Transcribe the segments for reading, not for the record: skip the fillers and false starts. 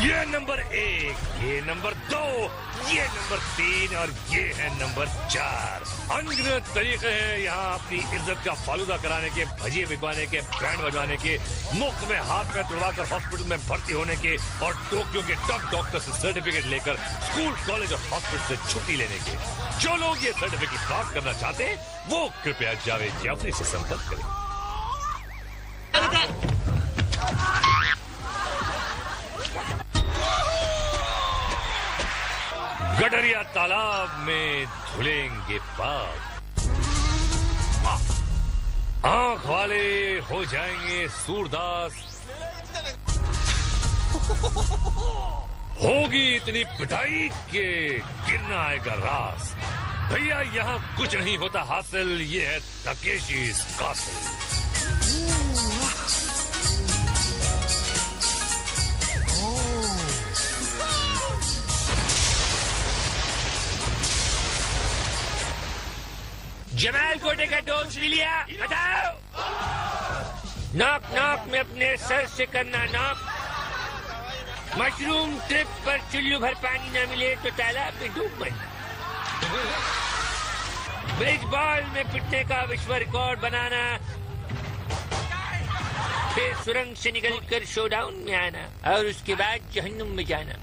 ये नंबर 1, ये नंबर 2, ये नंबर 3 और ये है नंबर 4। अनगिनत तरीके हैं यहाँ अपनी इज्जत का फालूदा कराने के, भजिए बिकवाने के, बैंड बजवाने के, मुफ्त में हाथ में तुड़वाकर हॉस्पिटल में भर्ती होने के और टोक्यो के टॉप डॉक्टर से सर्टिफिकेट लेकर स्कूल, कॉलेज और हॉस्पिटल से छुट्टी लेने के। जो लोग ये सर्टिफिकेट प्राप्त करना चाहते हैं वो कृपया जावेद जाफरी से संपर्क करें। गडरिया तालाब में धुलेंगे पाप, आंख वाले हो जाएंगे सूरदास, होगी इतनी पिटाई के गिरना आएगा रास। भैया यहाँ कुछ नहीं होता हासिल, ये है तकेशी's कासिल। जमाल कोटे का डोज ले लिया, बताओ। नॉक नॉक में अपने सर से करना नॉक। मशरूम ट्रिप पर चुल्लू भर पानी न मिले तो तालाब में डूब मरना। ब्रिज बॉल में पिटने का विश्व रिकॉर्ड बनाना, फिर सुरंग से निकलकर शोडाउन में आना और उसके बाद जहन्नुम में जाना।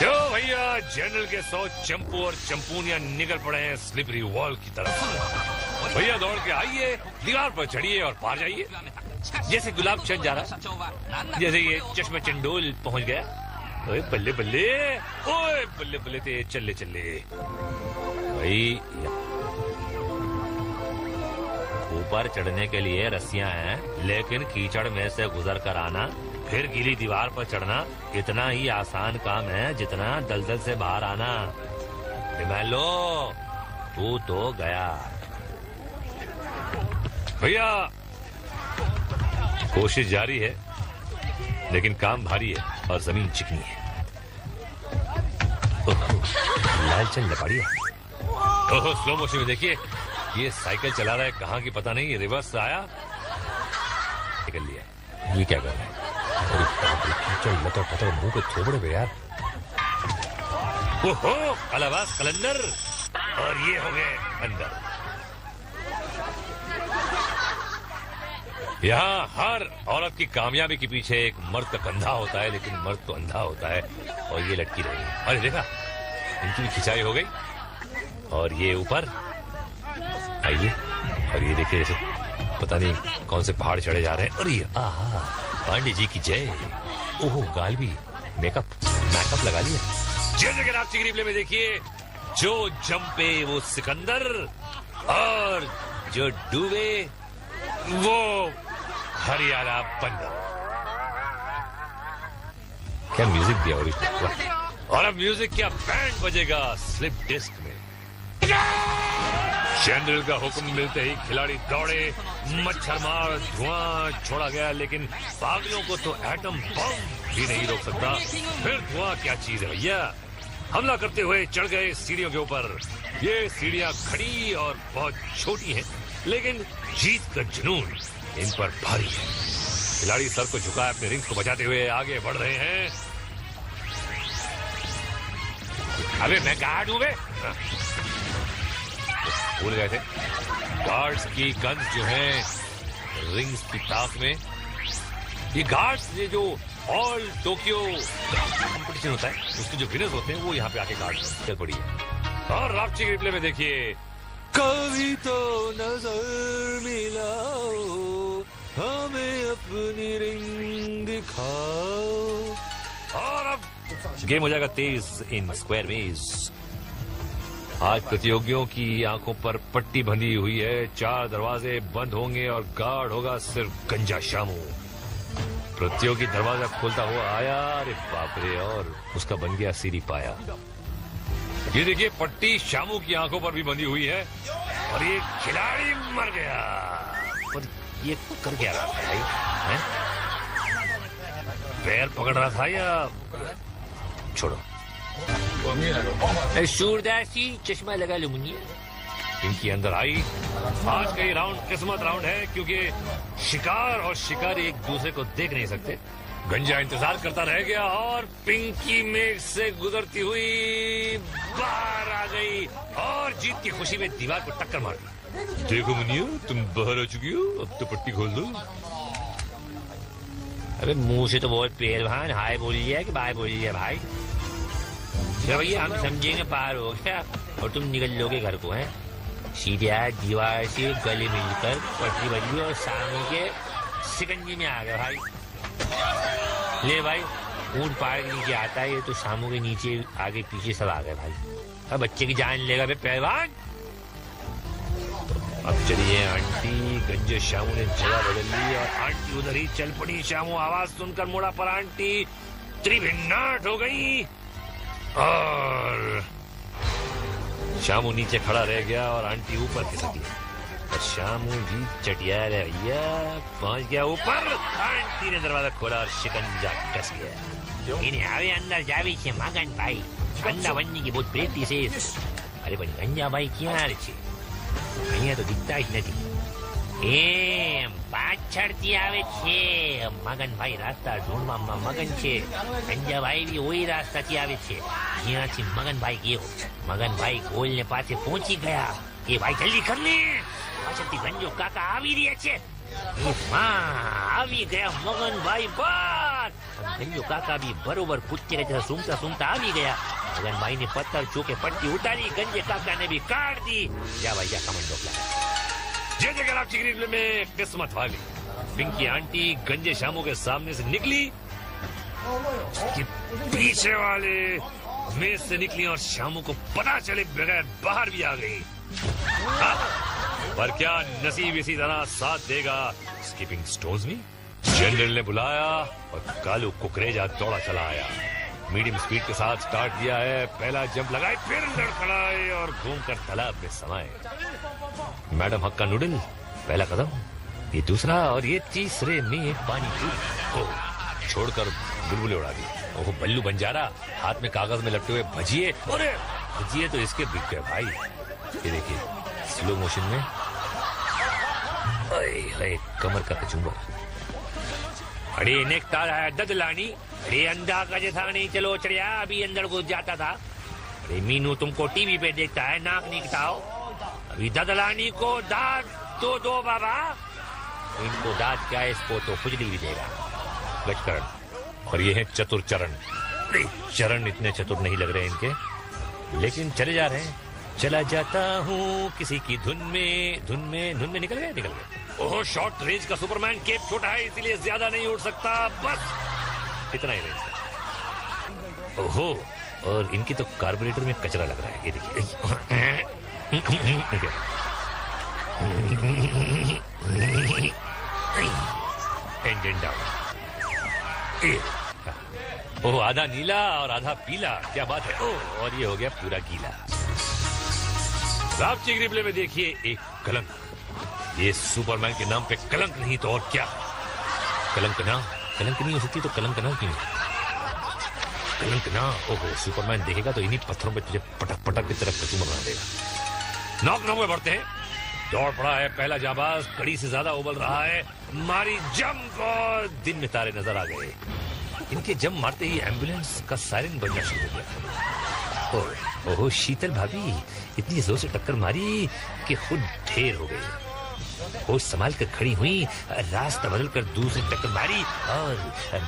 तो भैया जनरल के 100 चंपू और चंपूनियां निकल पड़े हैं स्लिपरी वॉल की तरफ। भैया दौड़ के आइए, दीवार पर चढ़िए और पार जाइए। जैसे गुलाब चंद जा रहा, जैसे ये चश्मे चंडोल पहुंच गया। ओए बल्ले बल्ले, ओए बल्ले बल्ले ते चले चले। भाई ऊपर चढ़ने के लिए रस्सियां हैं, लेकिन कीचड़ में से गुजर कर आना फिर गीली दीवार पर चढ़ना इतना ही आसान काम है जितना दलदल से बाहर आना। लो तू तो गया। भैया कोशिश जारी है, लेकिन काम भारी है और जमीन चिकनी है। लालचंद लपड़िया। ओहो स्लो मोशन में देखिए, ये साइकिल चला रहा है कहाँ की पता नहीं, रिवर्स आया निकल लिया। ये क्या कर रहा है? चल लतर पतर मुंह पे थोबड़े पे यार। ओहो अलावास कलंदर, और ये हो गए अंदर। यहाँ हर औरत की कामयाबी के पीछे एक मर्द का कंधा होता है, लेकिन मर्द तो अंधा होता है और ये लटकी रही है। अरे देखा, इनकी भी खिंचाई हो गई और ये ऊपर आइए। और ये देखिए जैसे पता नहीं कौन से पहाड़ चढ़े जा रहे हैं। अरे आहा, पांडे जी की जय। ओहो गाल भी मेकअप लगा लिया। जैसे कि आप रिप्ले में देखिए, जो जंपे वो सिकंदर और जो डूबे वो हरियाणा बंदर। क्या म्यूजिक दिया और अब म्यूजिक क्या बैंड बजेगा स्लिप डिस्क में। जनरल का हुक्म मिलते ही खिलाड़ी दौड़े, मच्छर मार धुआं छोड़ा गया, लेकिन पागलों को तो एटम बम भी नहीं रोक सकता। फिर धुआं क्या चीज है भैया। हमला करते हुए चढ़ गए सीढ़ियों के ऊपर। ये सीढ़ियां खड़ी और बहुत छोटी हैं, लेकिन जीत का जुनून इन पर भारी है। खिलाड़ी सर को झुकाए अपने रिंग्स को बचाते हुए आगे बढ़ रहे हैं। अबे मैं कहाँ डूबे? भूल गए थे। गार्ड्स की गन्स जो हैं रिंग्स की ताक में। ये गार्ड्स, ये जो ऑल टोक्यो कंपटीशन होता है उसके जो विनर्स होते हैं वो यहाँ पे आके गार्ड्स चल पड़ी है। और रापची के रिप्ले में देखिए, कभी तो नजर मिलाओ, हमें अपनी रिंग दिखाओ। और अब गेम हो जाएगा तेज इन स्क्वायर वेज। आज प्रतियोगियों की आंखों पर पट्टी बंधी हुई है, 4 दरवाजे बंद होंगे और गार्ड होगा सिर्फ गंजा शामू। प्रतियोगी दरवाजा खोलता हुआ आया, अरे बाप रे, और उसका बन गया सीढ़ी पाया। ये देखिए पट्टी शामू की आंखों पर भी बंधी हुई है और ये खिलाड़ी मर गया। और ये कर क्या रहा था भाई? पैर पकड़ रहा था या छोड़ो। सूरदासी चश्मा लगा लो मुनिया। इनकी अंदर आई। आज का ये राउंड किस्मत राउंड है, क्योंकि शिकार और शिकारी एक दूसरे को देख नहीं सकते। गंजा इंतजार करता रह गया और पिंकी मेघ से गुजरती हुई बाहर आ गई और जीत की खुशी में दीवार को टक्कर मार दी। देखो मुनिया, तुम बाहर आ चुकी हो, अब तो पट्टी खोल दो। अबे मुंह से तो बहुत पहलवान हाय बोल लिया कि बाय बोल लिया भाई। क्या भैया हम समझेंगे पार हो गया और तुम निकल लोगे घर को। हैं सीधे दीवार से गले मिलकर पटरी बजी और सामने के सिकंजी में आ गया भाई। ले भाई, ऊंट पहाड़ के नीचे आता है, ये तो शामू के नीचे आगे पीछे सब आ गए भाई। अब बच्चे की जान लेगा बे पहलवान। अब चलिए आंटी। गंजे शामू ने जगह बदल ली और आंटी उधर ही चल पड़ी। शामू आवाज सुनकर मुड़ा पर आंटी त्रिभिन्नाट हो गई और शामू नीचे खड़ा रह गया और आंटी ऊपर खिसक गई। और शामू भी चटिया भैया पहुंच गया ऊपर। आंटी ने दरवाजा खोला और शिकंजा कस गया। इन्हें आवे अंदर जावी छे मगन भाई, अंदर बनने की बहुत प्रेक्टिस है। अरे पण गंजा भाई ક્યાં છે? અહીંયા તો દિખતા જ નથી। એમ પાછળથી આવે છે મગનભાઈ, રાસ્તા ઢૂંઢવામાં મગન છે। ગંજાભાઈ બી ઓય રાસ્તાથી આવે છે જ્યાંથી મગનભાઈ ગયો। મગનભાઈ ગોલને પાસે પહોંચી ગયા। એ ભાઈ જલ્દી કર ને, પાછળથી ગંજો કાકા આવી રહ્યા છે। એ માં આવી ગયા મગનભાઈ બહાર। ગંજો કાકા બી બરોબર કૂદતી રહેતા સૂંઘતા સૂંઘતા આવી ગયા। मगनभाई ने पत्थर चूके पट्टी उतारी, गंजे काका ने भी काट दी। जा भाई जा, कमेंट जय जय आप चिकनी में किस्मत वाली पिंकी आंटी गंजे शामू के सामने से निकली कि पीछे वाले मेज से निकली और शामू को पता चले बगैर बाहर भी आ गई। पर क्या नसीब इसी तरह साथ देगा स्कीपिंग स्टोन्स में। जनरल ने बुलाया और कालू कुकरेजा दौड़ा चला आया। मीडियम स्पीड के साथ स्टार्ट दिया है। पहला जंप लगाए, फिर लड़खड़ाए और घूमकर तालाब में समाये। मैडम हक्का नूडल पहला कदम, ये दूसरा और ये तीसरे में पानी को छोड़कर बुलबुले उड़ा दी। ओह बल्लू बंजारा हाथ में कागज में लपटे हुए भजिए। अरे भजिए तो इसके बिक गए भाई। ये देखिए स्लो मोशन में कमर का कचुम्बर। अरे नेकता है ददलानी, अरे अंधा का जैसा नहीं चलो चढ़िया अभी अंदर घुस जाता था। अरे मीनू तुमको टीवी पे देखता है, नाक निकताओ। अभी ददलानी को दांत तो दो बाबा। इनको दांत क्या है, इसको तो खुजली भी देगा। गजकरण और ये है चतुर चरण। चरण इतने चतुर नहीं लग रहे इनके, लेकिन चले जा रहे हैं। चला जाता हूँ किसी की धुन में निकल गए। ओह शॉर्ट रेंज का सुपरमैन, केप छोटा है इसीलिए ज्यादा नहीं उड़ सकता, बस इतना ही रेंज। ओहो, और इनकी तो कार्बोरेटर में कचरा लग रहा है। ये देखिए इंजन डाउन। ओह आधा नीला और आधा पीला, क्या बात है। ओह और ये हो गया पूरा गीला। आप चिगरी प्ले में देखिए एक कलंक। ये सुपरमैन के नाम पे कलंक नहीं तो और क्या। कलंक नहीं हो सकती तो कलंक ना क्यों? कलंक ना। ओहो सुपरमैन देखेगा तो इन्हीं पत्थरों पे तुझे पटक पटक की तरफ कचूमर बना देगा। नॉक में बढ़ते हैं। दौड़ पड़ा है पहला जाबाज, कड़ी से ज्यादा उबल रहा है। मारी जंप और दिन में तारे नजर आ गए। इनके जंप मारते ही एम्बुलेंस का सायरन बजना शुरू हो गया। ओहो शीतल भाभी इतनी जोर से टक्कर मारी कि खुद ढेर हो गई। होश संभाल कर खड़ी हुई, रास्ता बदल कर दूसरी टक्कर मारी और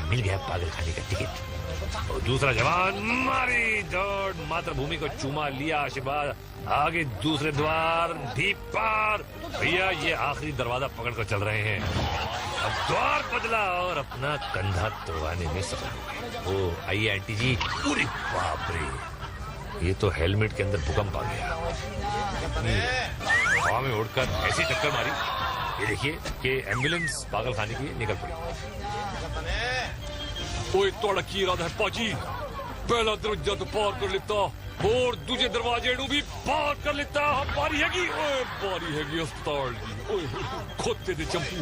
मिल गया पागल खाने का टिकट। और दूसरा जवान मारी दौड़, मातृभूमि को चूमा लिया आशीर्वाद। आगे दूसरे द्वार भी पार। भैया ये आखिरी दरवाजा पकड़ कर चल रहे हैं। अब द्वार बदला और अपना कंधा तोड़वाने में सफल हो गए। ओ आइए आंटी जी। पूरी बाप रे, ये तो हेलमेट के अंदर भूकंप आ गया। हवा में उड़कर ऐसी टक्कर मारी, ये देखिए कि एम्बुलेंस पागल खाने की निकल पड़ी। ओए तोड़ा की इरादा है पाजी? पहला दरवाजा तो पार कर लेता और दूसरे दरवाजे भी पार कर लेता। बारी हैगी अस्पताल की। ओए खोते दे चंपू।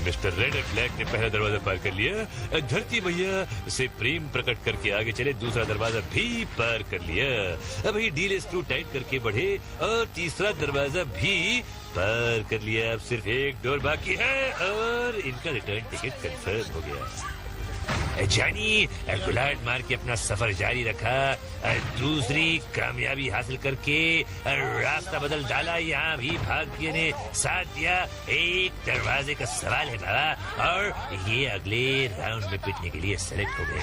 मिस्टर रेड एंड ब्लैक ने पहला दरवाजा पार कर लिया। धरती भैया से प्रेम प्रकट करके आगे चले, दूसरा दरवाजा भी पार कर लिया। अभी डील स्क्रू टाइट करके बढ़े और तीसरा दरवाजा भी पार कर लिया। अब सिर्फ एक डोर बाकी है और इनका रिटर्न टिकट कंफर्म हो गया। जानी गुलाट मार के अपना सफर जारी रखा, दूसरी कामयाबी हासिल करके रास्ता बदल डाला, यहाँ भी भाग्य ने साथ दिया। एक दरवाजे का सवाल है बाबा, और ये अगले राउंड में पिटने के लिए सेलेक्ट हो गई।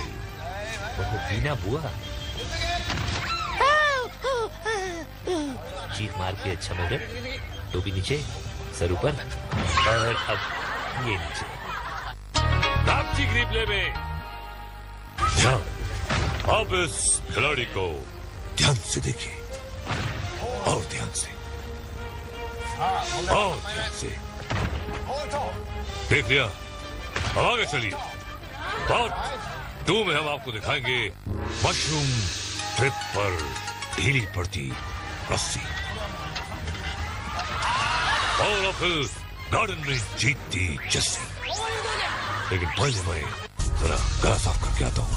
वो बीना बुआ चीख मार के अच्छा मगर, टोपी नीचे, सर ऊपर, और अब ये नीचे। रापची रिप्ले में ध्यान, अब इस खिलाड़ी को ध्यान से देखिए, और ध्यान से, और ध्यान से। देख लिया, अब आगे चलिए। पार्ट 2 में हम आपको दिखाएंगे मशरूम ट्रिप पर ढीली पड़ती रस्सी, और फिर गार्डन में जीतती जस्सी। लेकिन पहले मैं जरा गला साफ करके आता हूँ।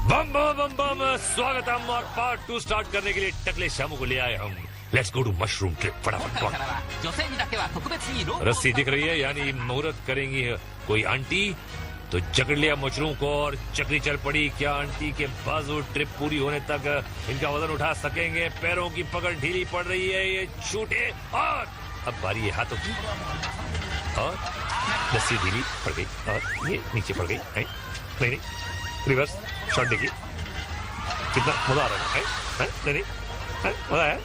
बम बम बम बम, स्वागत है। और पार्ट 2 स्टार्ट करने के लिए टकले शामू को ले आए हम। Let's go to mushroom trip. फटाफट। रस्सी दिख रही है, यानी मुहूर्त करेंगी कोई आंटी, तो जकड़ लिया मशरूम को और चक्री चल पड़ी। क्या आंटी के बाजू ट्रिप पूरी होने तक इनका वजन उठा सकेंगे? पैरों की पकड़ ढीली पड़ रही है, ये छूटे, और अब बारी है हाथों की, और रस्सी ढीली पड़ गई और ये नीचे पड़ गई। नहीं, रिवर्स शॉट देखिए, कितना मजा आ रहा है। नहीं, मजा है।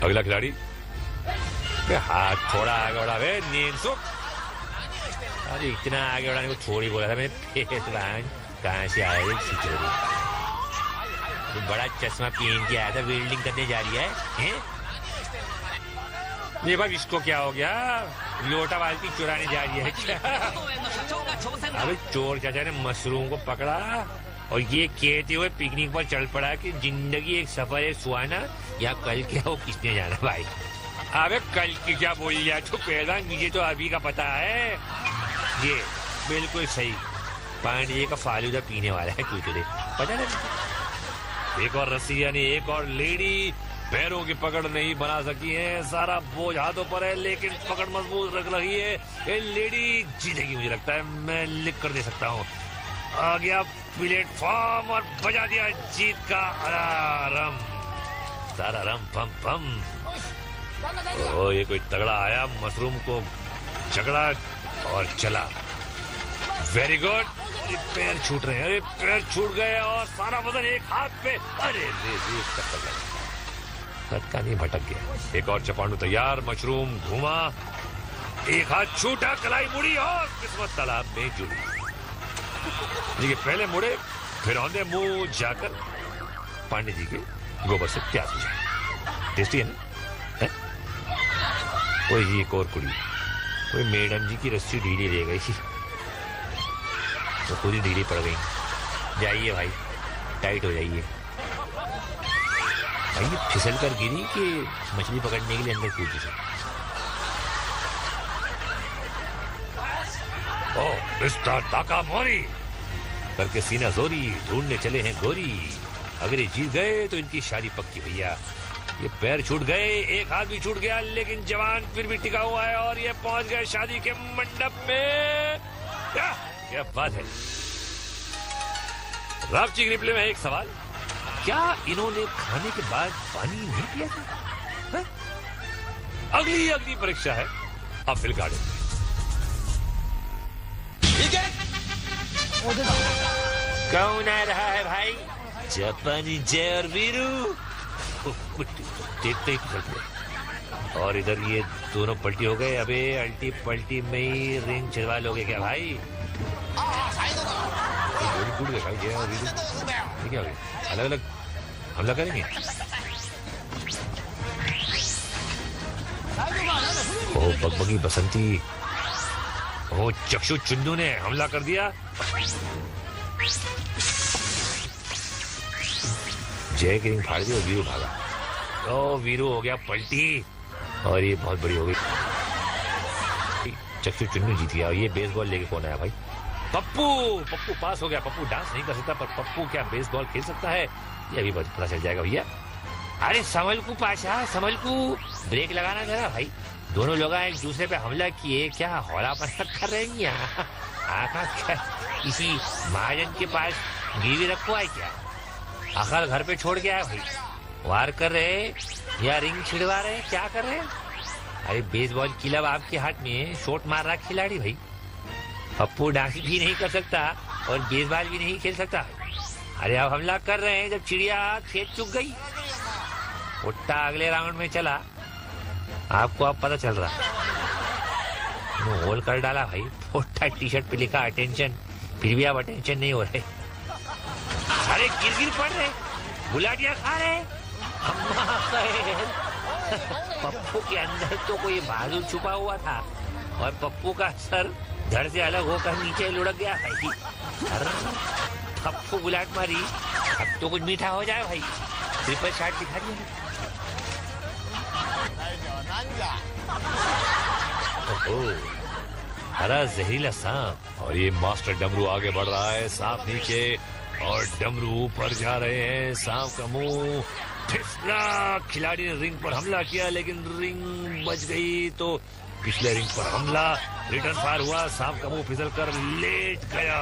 अगला खिलाड़ी, हाथ थोड़ा आगे बढ़ा, नींद सुख। अरे इतना आगे बढ़ाने को थोड़ी बोला था मैंने, कहाँ से आया है सिक्योरिटी? बड़ा चश्मा पहन के आया था, वेल्डिंग करने जा रही है? ये भाई इसको क्या हो गया? लोटा बाल्टी चुराने जा रही है क्या? अबे चोर चाचा ने मशरूम को पकड़ा और ये कहते हुए पिकनिक पर चल पड़ा कि जिंदगी एक सफर है सुहाना, या कल क्या हो किसने जाना भाई। अबे कल की क्या बोली जाए तो पहला, मुझे तो अभी का पता है। ये बिल्कुल सही, पांडे का फालूदा पीने वाला है कुछ पता नहीं। एक और रस्सी, यानी एक और लेडी पैरों की पकड़ नहीं बना सकी है। सारा बोझ हाथों पर है, लेकिन पकड़ मजबूत रख रही है। ये लेडी जीतेगी मुझे लगता है, मैं लिख कर दे सकता हूँ। आ गया प्लेटफॉर्म और बजा दिया जीत का अलार्म, सारा रम पम पम। ओ ये कोई तगड़ा आया, मशरूम को झगड़ा और चला। Very good. पैर छूट रहे हैं, अरे पैर छूट गए और सारा वजन एक हाथ पे। अरे का नहीं भटक गया। एक और चपांडू तैयार, मशरूम घुमा, एक हाथ छूटा, कलाई मुड़ी और किस्मत तालाब में जुड़ी। देखिए पहले मुड़े, फिर औंधे मुंह जाकर पांडे जी के गोबर से प्याज हो जाए। टेस्टी है ना? कोई एक और कुड़ी, कोई मैडम जी की रस्सी ढीली रह गई, तो पूरी ढीली पड़ गई। जाइए भाई, टाइट हो जाइए। भाई ये फिसल कर गिरी कि मछली पकड़ने के लिए अंदर कूदी थी। ओ मिस्टर ताकामोरी करके सीना जोरी, ढूंढने चले हैं गोरी। अगर ये जीत गए तो इनकी शादी पक्की भैया। ये पैर छूट गए, एक हाथ भी छूट गया, लेकिन जवान फिर भी टिका हुआ है और ये पहुंच गए शादी के मंडप में। क्या बात है। रापची रिप्ले में एक सवाल, क्या इन्होंने खाने के बाद पानी नहीं पिया था? अगली परीक्षा है अपील गार्डन में। कौन आ रहा है भाई? जापानी जय और वीरू। देखते ही फिसल गए और इधर ये दोनों पलटी हो गए। अबे अल्टी पलटी में ही रिंग चलवा लोगे क्या भाई? टूट गए भाई जय और वीरू। क्या हो गया? अलग अलग हमला करेंगे? ओ बगबगी बसंती, ओ चक्षु चुन्नू ने हमला कर दिया। जय की रिंग फाड़ दी और वीरू भागा। ओ वीरू हो गया पलटी और ये बहुत बड़ी हो गई। चक्षु चुन्नू जीत गया। और ये बेसबॉल लेके कौन आया भाई? पप्पू। पप्पू पास हो गया। पप्पू डांस नहीं कर सकता, पर पप्पू क्या बेसबॉल खेल सकता है? ये अभी पता चल जाएगा भैया। अरे संभल पाशा संभल, ब्रेक लगाना जरा भाई। दोनों लोग एक दूसरे पे हमला किए, क्या हौलापन कर रहे हैं यहाँ? आखा किसी महाजन के पास गिरवी रखो है क्या? आखिर घर पे छोड़ के आया भाई। वार कर रहे या रिंग छिड़वा रहे, क्या कर रहे? अरे बेसबॉल क्लब आपके हाथ में, शॉट मार रहा खिलाड़ी भाई। पप्पू डांस भी नहीं कर सकता और बेसबॉल भी नहीं खेल सकता। अरे अब हमला कर रहे हैं जब चिड़िया खेत चुग गई। उट्टा अगले राउंड में चला, आपको अब पता चल रहा। होल कर डाला भाई। उट्टा टी शर्ट पे लिखा अटेंशन, फिर भी आप अटेंशन नहीं हो रहे। अरे गिर पड़ रहे, गुलाटियां खा रहे। अम्मा पप्पू के अंदर तो कोई बाजू छुपा हुआ था और पप्पू का सर धड़ से अलग होकर नीचे लुढ़क गया भाई। पप्पू गुलाट मारी, अब तो कुछ मीठा हो जाए भाई। ट्रिपल शॉट दिखा दिया। हरा जहरीला सांप, और ये मास्टर डमरू आगे बढ़ रहा है। सांप नीचे और डमरू ऊपर जा रहे हैं। सांप का मुंह फिसला। खिलाड़ी ने रिंग पर हमला किया लेकिन रिंग बच गई, तो पिछले रिंग पर हमला, रिटर्न फायर हुआ। सांप का मुंह फिसल कर लेट गया।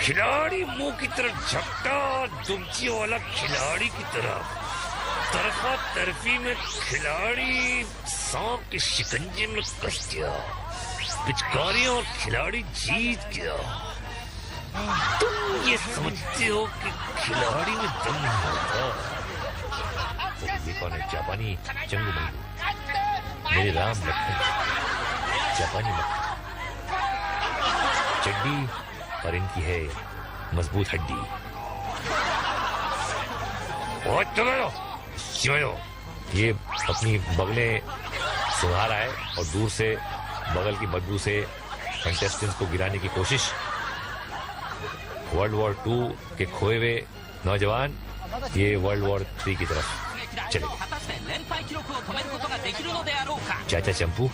खिलाड़ी मुंह की तरफ झपटा, दुमची वाला खिलाड़ी की तरफ। तरफा तरफी में खिलाड़ी सांप के शिकंजे में कस गया। पिचकारियों और खिलाड़ी जीत गया। तुम ये समझते हो कि खिलाड़ी में दम नहीं होता? ये कौन है? जापानी चंगू मंगू, मेरे राम लखन, जापानी मक्खन। चड्डी और इनकी है मजबूत हड्डी। और चलो ये अपनी बगलें सुंघा रहा है और दूर से बगल की बदबू से कंटेस्टेंट्स को गिराने की कोशिश। वर्ल्ड वॉर 2 के खोए हुए नौजवान ये वर्ल्ड वॉर 3 की तरफ चले गए। चाचा चंपू ये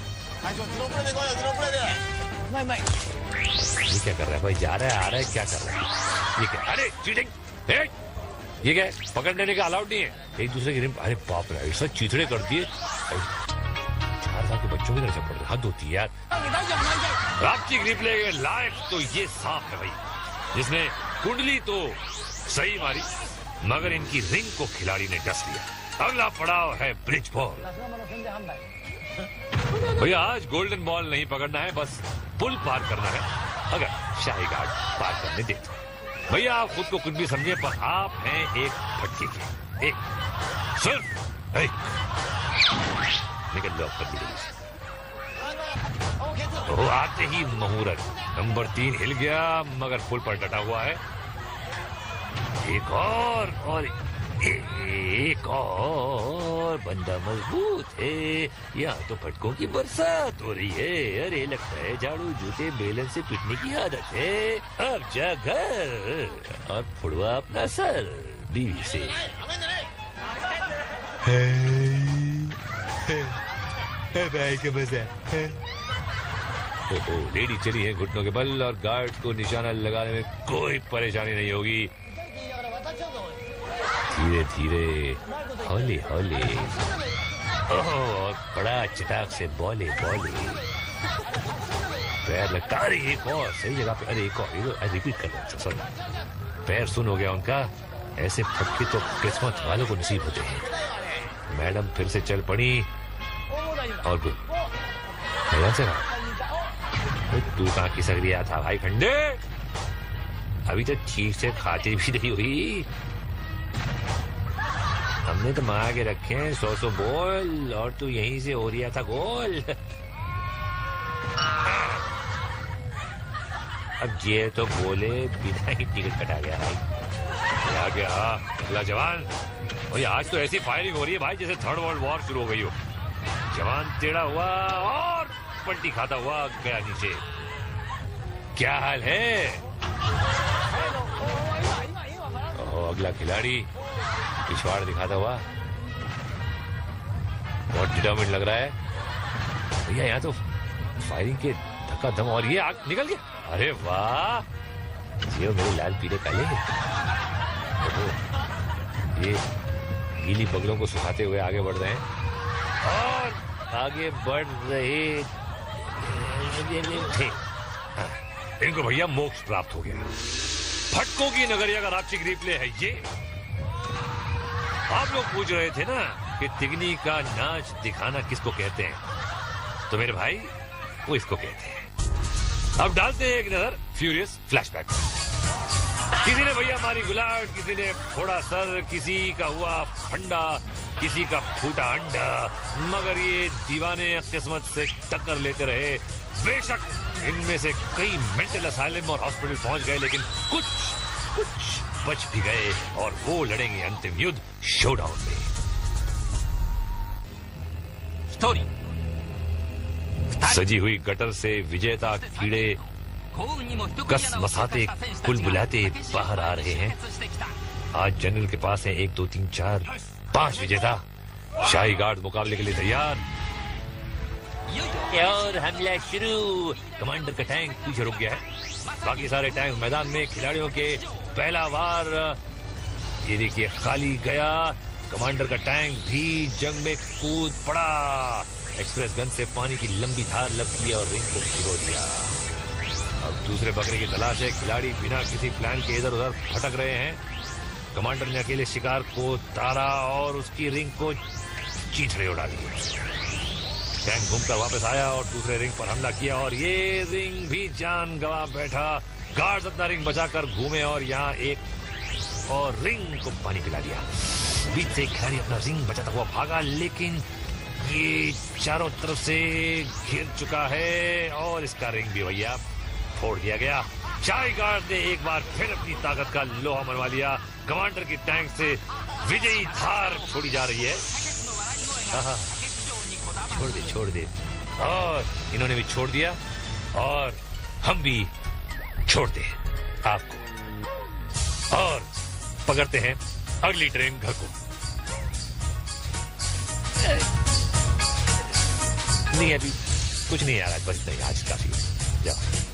क्या कर रहा है भाई? जा रहा है, आ रहा है, क्या कर रहा है ये? क्या? अरे चीटिंग! ये क्या पकड़ने का अलाउड नहीं है। एक दूसरे की रिम, अरे बाप रे, ऐसा चीथड़े कर दिए। 4 साल के बच्चों की तरह से पड़ रहे, हद होती है यार। आपकी रिप्ले के लायक तो ये सांप है भाई, जिसने कुंडली तो सही मारी मगर इनकी रिंग को खिलाड़ी ने डस लिया। अगला पड़ाव है ब्रिज बॉल। भैया आज गोल्डन बॉल नहीं पकड़ना है, बस पुल पार करना है। अगर शाही घाट पार करने दे तो भैया आप खुद को कुछ भी समझे, पर आप हैं एक फटके के, एक सिर्फ एक। निकल लो पत्ती। वो आते ही मुहूर्त नंबर 3 हिल गया मगर पुल पर डटा हुआ है। एक और एक और बंदा मजबूत है। यहाँ तो फटकों की बरसात हो रही है। अरे लगता है झाड़ू जूते बेलन से पीटने की आदत है। अब जा घर और फुड़वा अपना सर बीवी से। भाई का मजा। ओहो, लेडी चली है घुटनों के बल और गार्ड को निशाना लगाने में कोई परेशानी नहीं होगी। धीरे धीरे, हौले हौले, ओह बड़ा चटाक से बोले पैर लगता। अरे एक और सही जगह पे, अरे एक और रिपीट कर रहा हूँ, सॉरी। पैर सुन हो गया उनका। ऐसे फटके तो किस्मत वालों को नसीब होते हैं। मैडम फिर से चल पड़ी और मैडम से तू कहाँ खिसक रिया था भाई खंडे? अभी तो ठीक से खाते भी नहीं हुई। हमने तो मांगा के रखे हैं 100 बोल और तू यहीं से हो रिया था गोल। अब ये तो बोले बिना ही टिकट कटा गया भाई। आ गया अगला जवान। भाई आज तो ऐसी फायरिंग हो रही है भाई जैसे 3rd वर्ल्ड वॉर शुरू हो गई हो। जवान टेढ़ा हुआ और पलटी खाता हुआ गया नीचे। क्या हाल है? अगला खिलाड़ी पिछवाड़ दिखाता हुआ बहुत डिटर्मिन्ड लग रहा है भैया। यहाँ तो फायरिंग के धक्का धम और ये आग निकल गया। अरे वाह, ये मेरे लाल पीले काले। गीली बगलों को सुखाते हुए आगे बढ़ रहे हैं और आगे बढ़ रहे थे। हाँ, इनको भैया मोक्ष प्राप्त हो गया। फटकों की नगरिया का रापचिक रिप्ले है ये। आप लोग पूछ रहे थे ना कि तिगनी का नाच दिखाना किसको कहते हैं, तो मेरे भाई वो इसको कहते हैं। अब डालते हैं एक नजर फ्यूरियस फ्लैशबैक। किसी ने भैया मारी गुलाट, किसी ने फोड़ा सर, किसी का हुआ फंडा, किसी का फूटा अंडा, मगर ये दीवाने किस्मत से टक्कर लेते रहे। बेशक इनमें से कई मेंटल असाइलम और हॉस्पिटल पहुंच गए, लेकिन कुछ बच भी गए और वो लड़ेंगे अंतिम युद्ध शोडाउन में। स्टोरी। सजी हुई गटर से विजेता कीड़े कस मसाते कुलबुलाते बाहर आ रहे हैं। आज जनरल के पास है 1 2 3 4 5 विजेता। शाही गार्ड मुकाबले के लिए तैयार और हमला शुरू। कमांडर का टैंक पीछे रुक गया है, बाकी सारे टैंक मैदान में। खिलाड़ियों के पहला वार ये देखिए खाली गया। कमांडर का टैंक भी जंग में कूद पड़ा। एक्सप्रेस गन से पानी की लंबी धार लपकी और रिंग को भिगो दिया। अब दूसरे बकरे की तलाश है। खिलाड़ी बिना किसी प्लान के इधर उधर भटक रहे हैं। कमांडर ने अकेले शिकार को तारा और उसकी रिंग को चीथड़े उड़ा दिए। टैंक घूमकर वापस आया और दूसरे रिंग पर हमला किया और ये रिंग भी जान गंवा बैठा। गार्ड्स अपना रिंग बचाकर घूमे और यहाँ एक और रिंग को पानी पिला दिया। बीच से खिलाड़ी अपना रिंग बचाता हुआ भागा, लेकिन ये चारों तरफ से घिर चुका है और इसका रिंग भी भैया फोड़ दिया गया। शाही गार्ड ने एक बार फिर अपनी ताकत का लोहा मनवा लिया। कमांडर की टैंक से विजयी धार छोड़ी जा रही है। छोड़ दे और इन्होंने भी छोड़ दिया और हम भी छोड़ दे आपको और पकड़ते हैं अगली ट्रेन घर को। नहीं अभी कुछ नहीं आ रहा, बस नहीं, आज काफी जाओ।